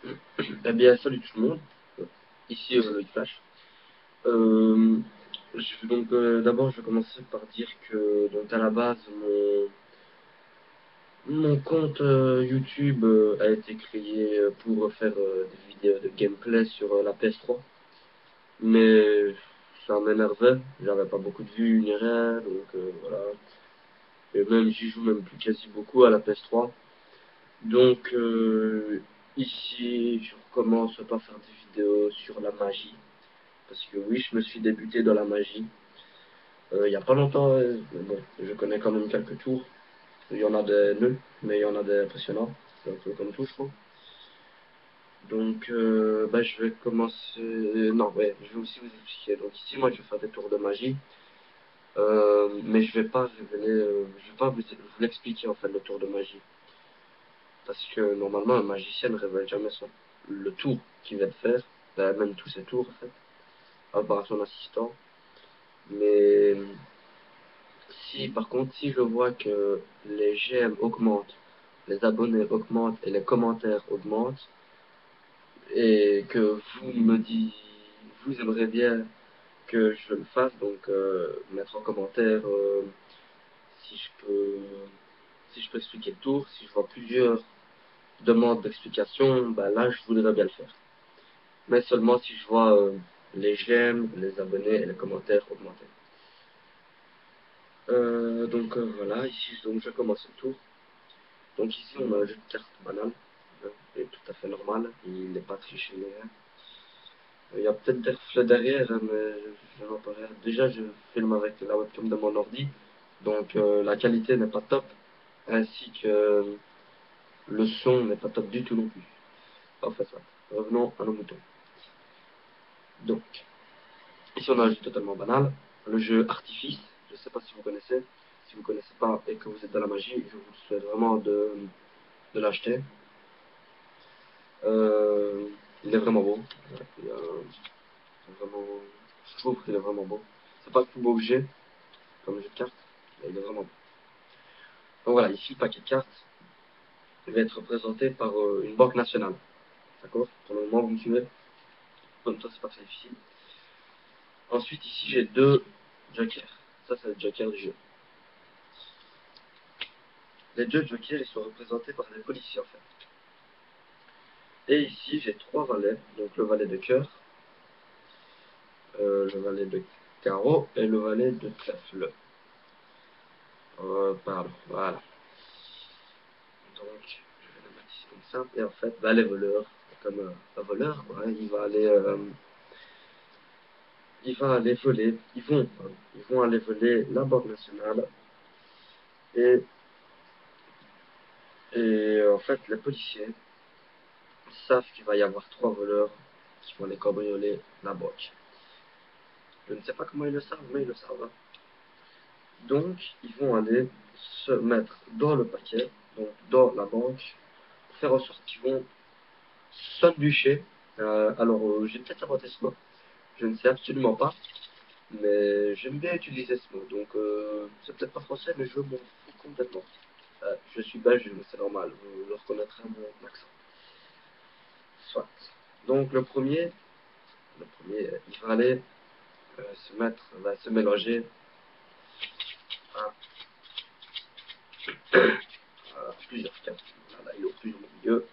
Eh bien, salut tout le monde. Ici Loïc Flash. Euh, D'abord, je vais commencer par dire que donc à la base, mon compte YouTube a été créé pour faire des vidéos de gameplay sur la PS3. Mais ça m'énervait. J'avais pas beaucoup de vues ni rien, donc voilà. Et même j'y joue même plus quasi beaucoup à la PS3. Donc ici, je recommence par faire des vidéos sur la magie. Parce que oui, je me suis débuté dans la magie. Il y a pas longtemps, mais bon, je connais quand même quelques tours. Il y en a des nuls, mais il y en a des impressionnants. C'est un peu comme tout, je crois. Donc, je vais commencer. Non, ouais, je vais aussi vous expliquer. Donc ici, moi, je vais faire des tours de magie. Mais je vais pas révéler, je vais pas vous l'expliquer en fait le tour de magie. Parce que normalement, un magicien ne révèle jamais le tour qu'il vient de faire. Même tous ses tours en fait, à part son assistant. Mais si par contre, si je vois que les j'aime augmentent, les abonnés augmentent et les commentaires augmentent, et que vous aimeriez bien que je le fasse, donc mettre en commentaire si je peux, si je peux expliquer le tour, si je vois plusieurs demandes d'explication, bah là je voudrais bien le faire. Mais seulement si je vois les j'aime, les abonnés et les commentaires augmenter. Voilà, ici donc je commence le tour. Donc ici, on a un jeu de cartes banal, il est tout à fait normal, il n'est pas triché ni rien. Il y a peut-être des reflets derrière, hein, mais je n'en peux rien. Déjà, je filme avec la webcam de mon ordi, donc la qualité n'est pas top, ainsi que le son n'est pas top du tout non plus. Enfin ça, revenons à nos moutons. Donc, ici on a un jeu totalement banal, le jeu Artifice, je ne sais pas si vous connaissez. Si vous ne connaissez pas et que vous êtes dans la magie, je vous souhaite vraiment de l'acheter. Euh, il est vraiment beau. Il y a vraiment, je trouve qu'il est vraiment beau. C'est pas le plus beau que j'ai comme jeu de cartes, mais il est vraiment beau. Donc voilà, ici le paquet de cartes va être représenté par une banque nationale. D'accord? Pour le moment, vous me suivez? Comme ça, c'est pas très difficile. Ensuite, ici, j'ai deux jokers. Ça, c'est le joker du jeu. Les deux jokers, ils sont représentés par des policiers, en fait. Et ici, j'ai trois valets. Donc, le valet de cœur, le valet de carreau et le valet de trèfle. Pardon, voilà. Donc, je vais le mettre ici comme ça. Et en fait, bah, les voleurs, comme un voleur, quoi, il va aller voler, ils vont aller voler la Banque nationale. Et, en fait, les policiers savent qu'il va y avoir trois voleurs qui vont aller cambrioler la banque. Je ne sais pas comment ils le savent, mais ils le savent. Donc, ils vont aller se mettre dans le paquet, donc dans la banque, pour faire en sorte qu'ils vont sandwicher. J'ai peut-être inventé ce mot. Je ne sais absolument pas, mais j'aime bien utiliser ce mot. Donc, c'est peut-être pas français, mais je m'en fous complètement. Je suis belge, mais c'est normal, vous le reconnaîtrez à mon accent. Soit. Donc, le premier, il va aller va se mélanger à, à plusieurs cartes. Là, il est au plus ou au milieu.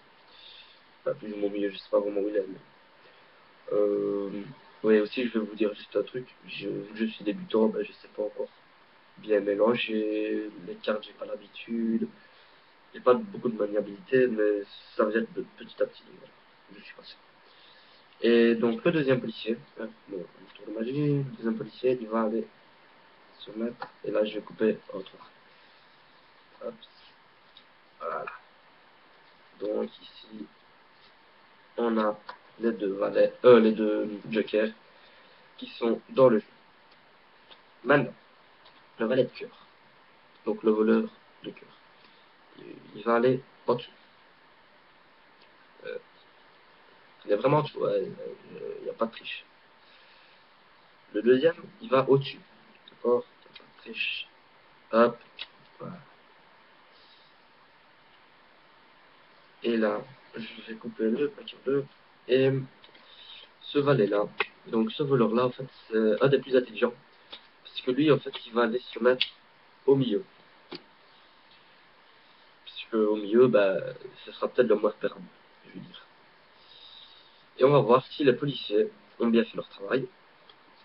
Pas plus ou au milieu, je sais pas vraiment où il est. Mais... oui, aussi, je vais vous dire juste un truc. Je suis débutant, ben, je sais pas encore bien mélanger les cartes, j'ai pas l'habitude. J'ai pas beaucoup de maniabilité, mais ça vient de petit à petit. Voilà. Je suis passé. Et donc, le deuxième policier, le tour de magie, le deuxième policier, il va aller se mettre. Et là, je vais couper en trois. Hop, voilà. Donc, ici, on a les deux jokers qui sont dans le jeu. Maintenant, le valet de cœur, donc le voleur de cœur, il va aller en dessous. Euh, il est vraiment en dessous, il n'y a pas de triche. Le deuxième, il va au-dessus. D'accord? Il n'y a pas de triche. Hop, voilà. Et là, je vais couper le paquet en deux. Et ce valet-là, donc ce voleur-là, en fait, c'est un des plus intelligents. Parce que lui, en fait, il va aller se mettre au milieu. Puisque au milieu, bah, ce sera peut-être le moins repérable, je veux dire. Et on va voir si les policiers ont bien fait leur travail.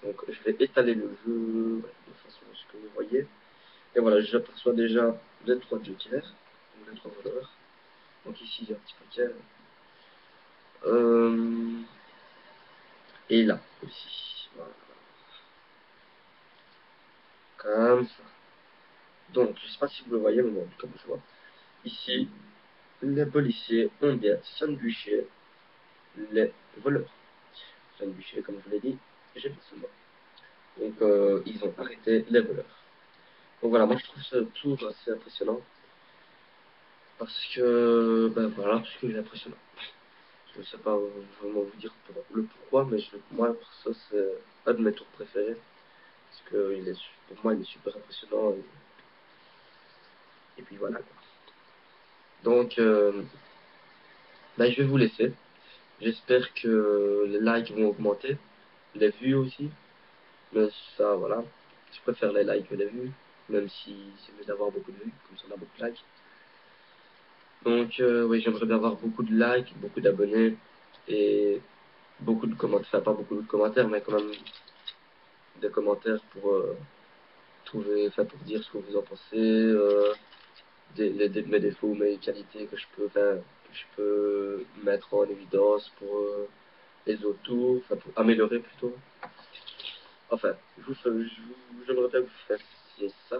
Donc je vais étaler le jeu de façon à ce que vous voyez. Et voilà, j'aperçois déjà les trois jokers, donc les trois voleurs. Donc ici, il y a un petit paquet. Euh, et là aussi. Voilà. Comme ça. Donc, je sais pas si vous le voyez, mais bon, comme je vois. Ici, les policiers ont bien sandwiché les voleurs. Sandwiché, comme je vous l'ai dit, j'ai fait seulement. Donc, ils ont arrêté les voleurs. Donc voilà, moi je trouve ce tour assez impressionnant. Parce que, ben voilà, parce qu'il est impressionnant. Je ne sais pas vraiment vous dire le pourquoi, mais moi, pour ça, c'est un de mes tours préférés. Parce que pour moi, il est super impressionnant. Et puis voilà, quoi. Donc, ben, je vais vous laisser. J'espère que les likes vont augmenter, les vues aussi. Mais ça, voilà. Je préfère les likes que les vues, même si c'est mieux d'avoir beaucoup de vues, comme ça on a beaucoup de likes. Donc, oui, j'aimerais bien avoir beaucoup de likes, beaucoup d'abonnés et beaucoup de commentaires. Enfin, pas beaucoup de commentaires, mais quand même des commentaires pour trouver, enfin, pour dire ce que vous en pensez, mes défauts, mes qualités que je peux mettre en évidence pour les autres tours, enfin, pour améliorer plutôt. Enfin, j'aimerais bien que vous fassiez ça.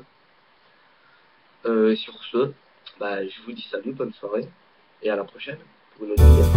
Et sur ce, bah, je vous dis salut, bonne soirée, et à la prochaine pour une autre vidéo.